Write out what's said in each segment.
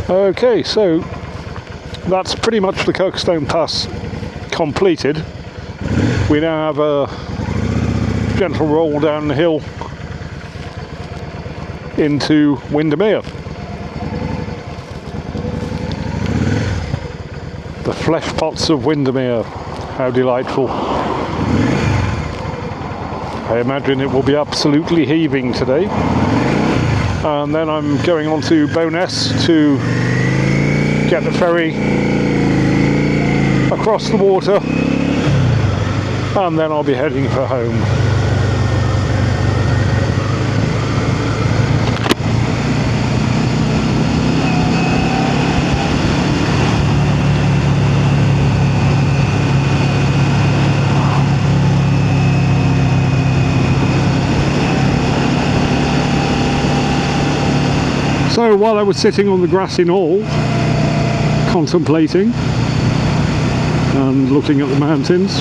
Okay, so that's pretty much the Kirkstone Pass completed. We now have a gentle roll down the hill into Windermere. The flesh pots of Windermere, how delightful. I imagine it will be absolutely heaving today. And then I'm going on to Bowness to get the ferry across the water, and then I'll be heading for home. So while I was sitting on the grassy knoll, contemplating and looking at the mountains,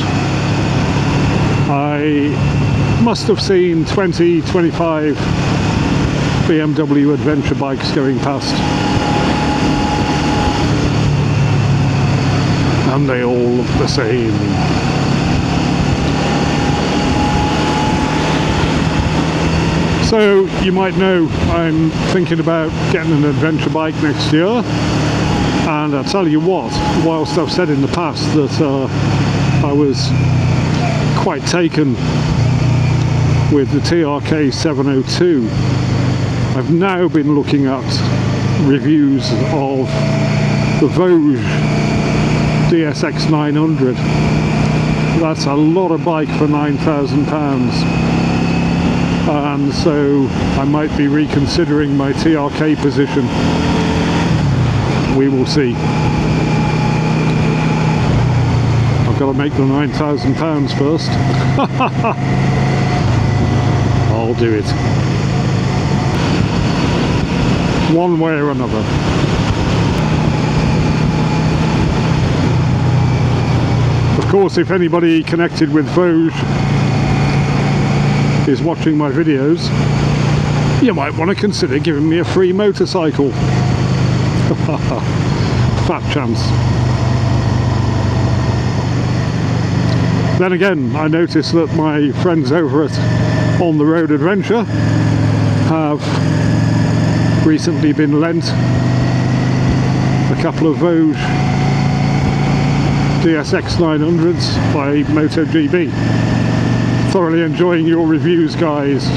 I must have seen 20-25 BMW adventure bikes going past, and they all look the same. So you might know I'm thinking about getting an adventure bike next year, and I'll tell you what, whilst I've said in the past that I was quite taken with the TRK 702, I've now been looking at reviews of the Vosges DSX 900. That's a lot of bike for £9,000. And so I might be reconsidering my TRK position. We will see. I've got to make the £9,000 first. I'll do it. One way or another. Of course, if anybody connected with Vosges is watching my videos, you might want to consider giving me a free motorcycle. Fat chance. Then again, I noticed that my friends over at On The Road Adventure have recently been lent a couple of Vosges DSX 900s by MotoGB. Thoroughly enjoying your reviews, guys.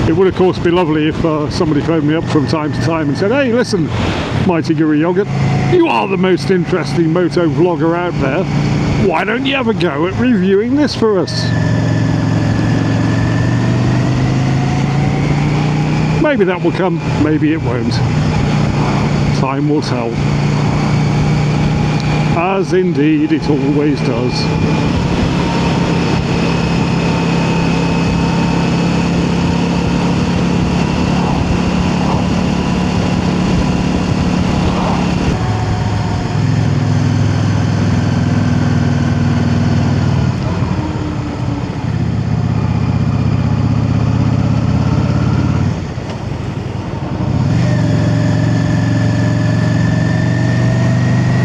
It would of course be lovely if somebody phoned me up from time to time and said, "Hey, listen, Mighty Guru Yogurt, you are the most interesting moto vlogger out there. Why don't you have a go at reviewing this for us?" Maybe that will come, maybe it won't. Time will tell. As indeed it always does.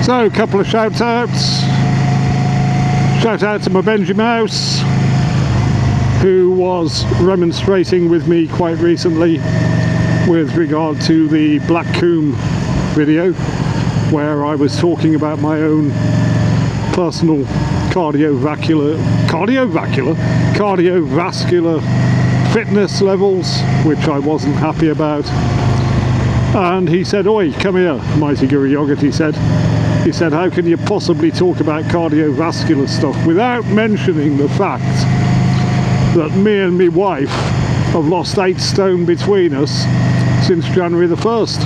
So, a couple of shout outs. Shout out to my Benji Mouse, who was remonstrating with me quite recently with regard to the Black Coombe video, where I was talking about my own personal cardiovascular fitness levels, which I wasn't happy about. And he said, "Oi, come here, Mighty Guru Yogurt," he said, "how can you possibly talk about cardiovascular stuff without mentioning the fact that me and my wife have lost 8 stone between us since January the 1st.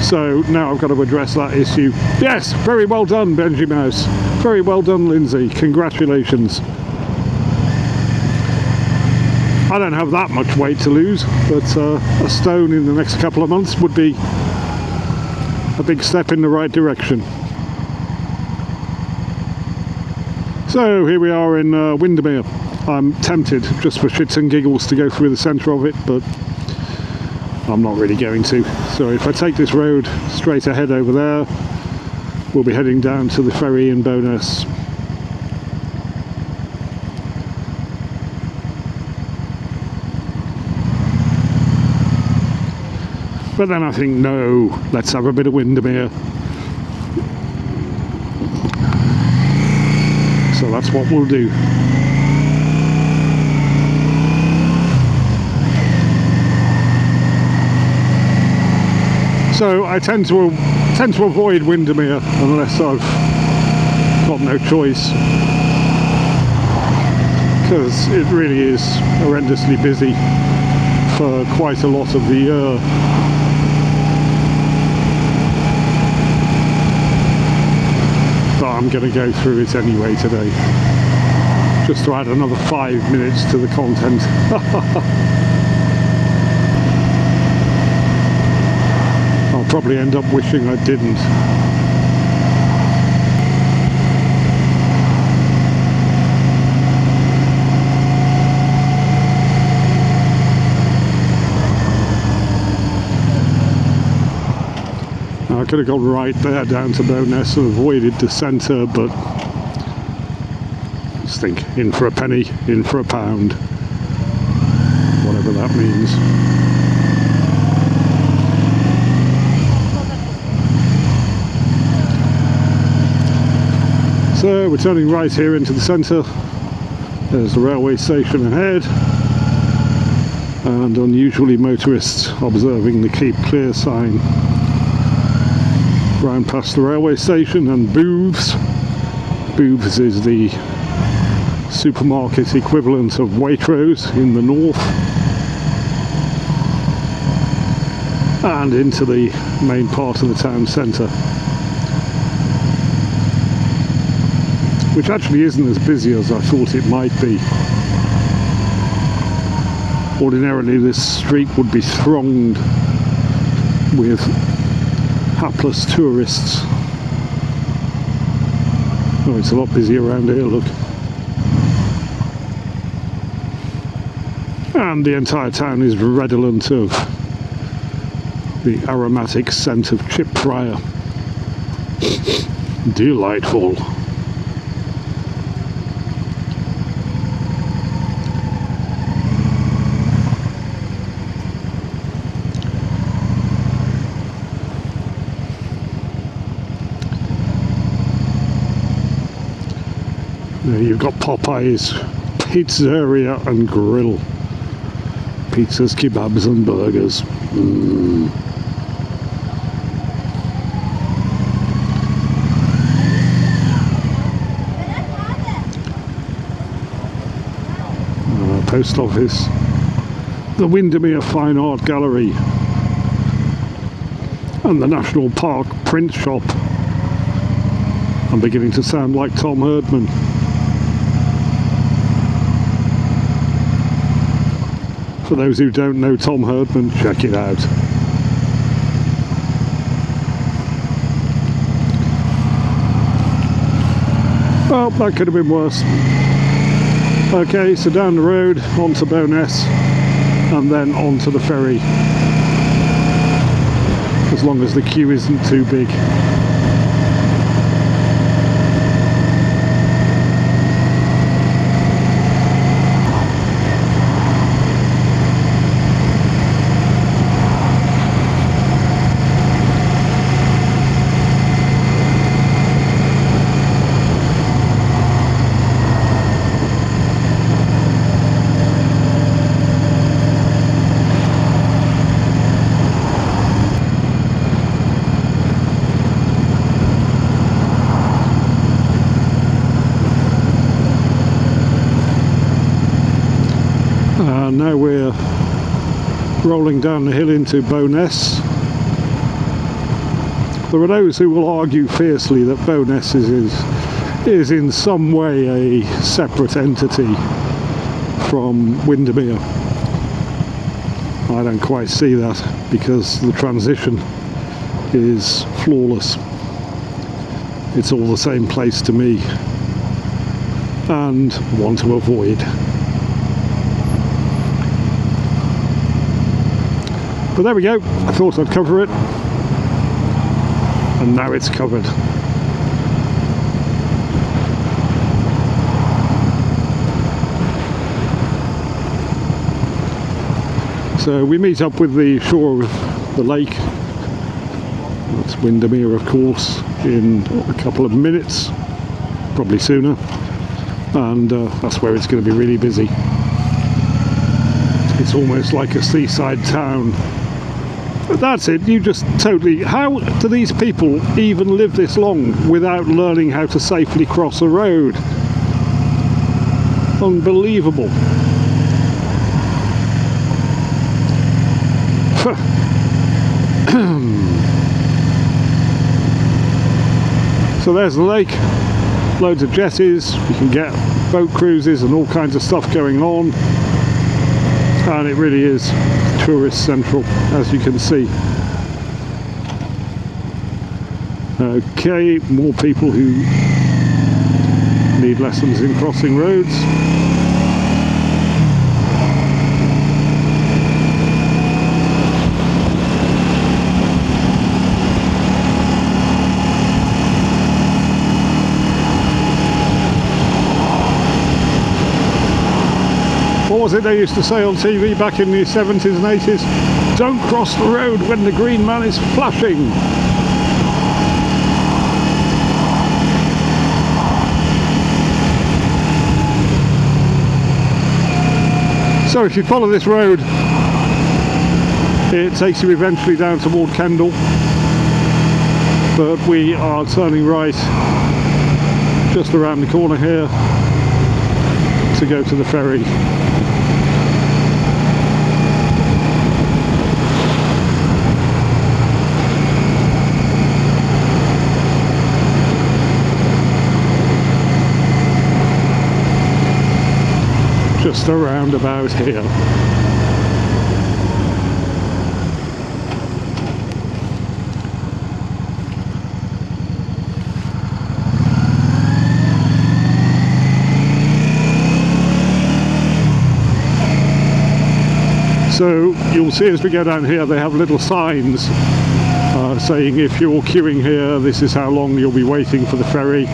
So now I've got to address that issue. Yes, very well done, Benji Mouse. Very well done, Lindsay. Congratulations. I don't have that much weight to lose, but a stone in the next couple of months would be a big step in the right direction. So here we are in Windermere. I'm tempted just for shits and giggles to go through the centre of it, but I'm not really going to. So if I take this road straight ahead over there, we'll be heading down to the ferry in Bowness. But then I think, no, let's have a bit of Windermere. So that's what we'll do. So I tend to avoid Windermere unless I've got no choice, because it really is horrendously busy for quite a lot of the year. But I'm going to go through it anyway today, just to add another 5 minutes to the content. I'll probably end up wishing I didn't. I could have gone right there down to Bowness and avoided the centre, but just think, in for a penny, in for a pound, whatever that means. So we're turning right here into the centre. There's the railway station ahead, and unusually motorists observing the keep clear sign. Round past the railway station and Booths. Booths is the supermarket equivalent of Waitrose in the north, and into the main part of the town centre, which actually isn't as busy as I thought it might be. Ordinarily this street would be thronged with hapless tourists. Oh, it's a lot busier around here, look. And the entire town is redolent of the aromatic scent of chip fryer. Delightful. You've got Popeye's Pizzeria and Grill. Pizzas, kebabs and burgers. Post office. The Windermere Fine Art Gallery. And the National Park Print Shop. I'm beginning to sound like Tom Herdman. For those who don't know Tom Herdman, check it out. Well, that could have been worse. Okay, so down the road, onto Bowness, and then onto the ferry. As long as the queue isn't too big. Now we're rolling down the hill into Bowness. There are those who will argue fiercely that Bowness is in some way a separate entity from Windermere. I don't quite see that, because the transition is flawless. It's all the same place to me and want to avoid. But there we go, I thought I'd cover it, and now it's covered. So we meet up with the shore of the lake, that's Windermere of course, in a couple of minutes, probably sooner, and that's where it's going to be really busy. It's almost like a seaside town. But that's it, you just totally... How do these people even live this long without learning how to safely cross a road? Unbelievable. So there's the lake, loads of jetties, you can get boat cruises and all kinds of stuff going on, and it really is tourist central, as you can see. Okay, more people who need lessons in crossing roads. What was it they used to say on TV back in the 70s and 80s? Don't cross the road when the green man is flashing. So if you follow this road, it takes you eventually down toward Kendal, but we are turning right just around the corner here to go to the ferry. Just around about here. So you'll see as we go down here, they have little signs saying if you're queuing here, this is how long you'll be waiting for the ferry,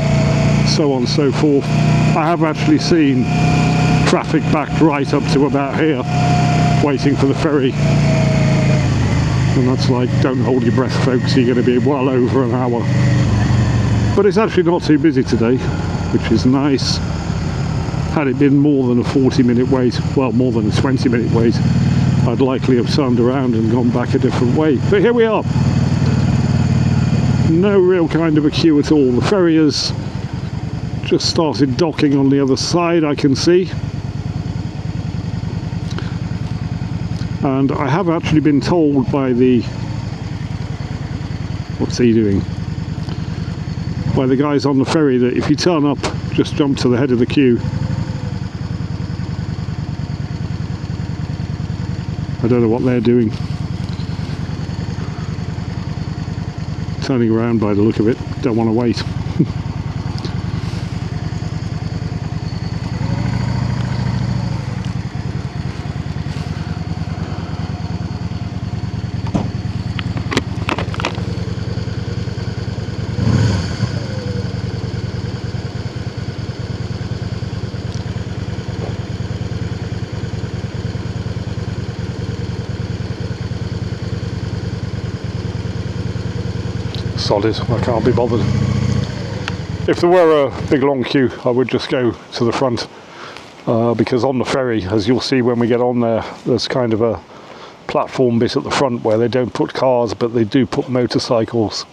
so on and so forth. I have actually seen traffic backed right up to about here, waiting for the ferry. And that's like, don't hold your breath folks, you're going to be well over an hour. But it's actually not too busy today, which is nice. Had it been more than a 40-minute wait, well, more than a 20-minute wait, I'd likely have turned around and gone back a different way. But here we are. No real kind of a queue at all. The ferry has just started docking on the other side, I can see. And I have actually been told by the... what's he doing? By the guys on the ferry that if you turn up, just jump to the head of the queue. I don't know what they're doing. Turning around by the look of it. Don't want to wait. Solid, I can't be bothered. If there were a big long queue, I would just go to the front, because on the ferry, as you'll see when we get on there, there's kind of a platform bit at the front where they don't put cars, but they do put motorcycles.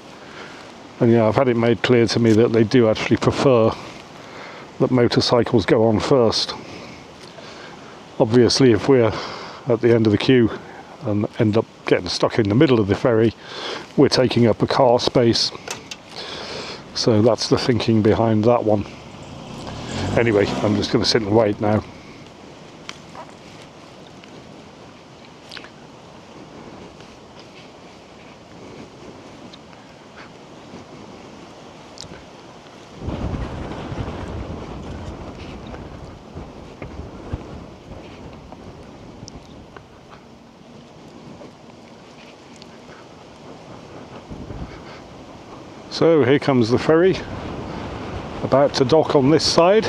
And yeah, I've had it made clear to me that they do actually prefer that motorcycles go on first. Obviously, if we're at the end of the queue and end up getting stuck in the middle of the ferry, we're taking up a car space. So that's the thinking behind that one. Anyway, I'm just going to sit and wait now. So here comes the ferry, about to dock on this side.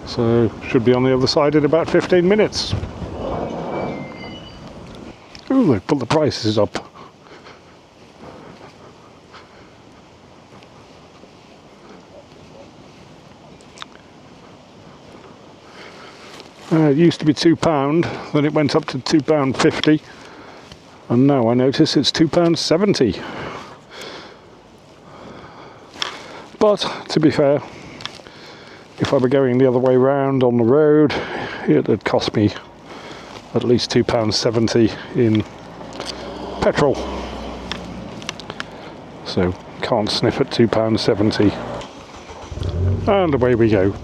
So should be on the other side in about 15 minutes. Ooh, they put the prices up. It used to be £2, then it went up to £2.50, and now I notice it's £2.70. But to be fair, if I were going the other way round on the road, it would cost me at least £2.70 in petrol. So can't sniff at £2.70. And away we go.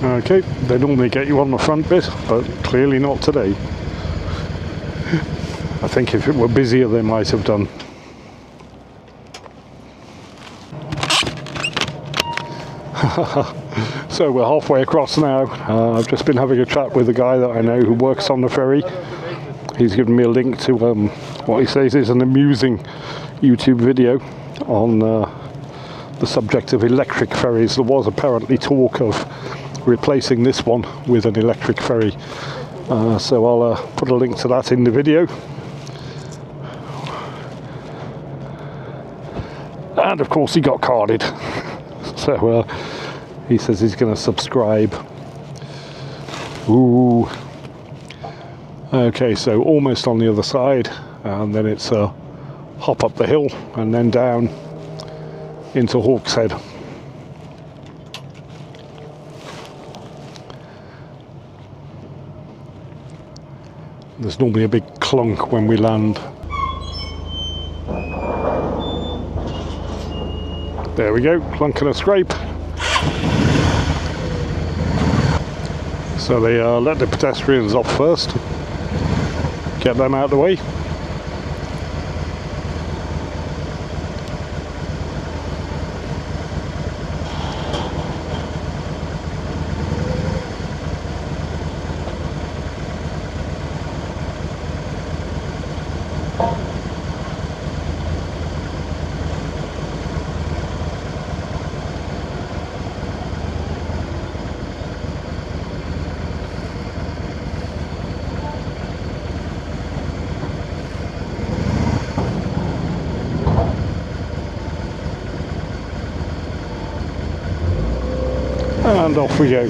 Okay, they normally get you on the front bit, but clearly not today. I think if it were busier they might have done. So we're halfway across now. I've just been having a chat with a guy that I know who works on the ferry. He's given me a link to what he says is an amusing YouTube video on the subject of electric ferries. There was apparently talk of replacing this one with an electric ferry, so I'll put a link to that in the video. And of course he got carded, so he says he's going to subscribe. Ooh. Okay, so almost on the other side, and then it's a hop up the hill and then down into Hawkshead. There's normally a big clunk when we land. There we go, clunk and a scrape. So they let the pedestrians off first, get them out of the way. And off we go.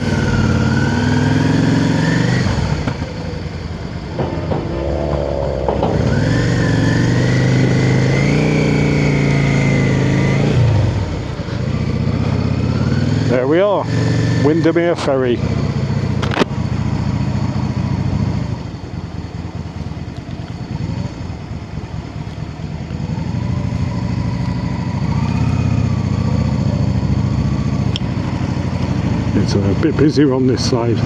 There we are, Windermere Ferry. It's a bit busier on this side.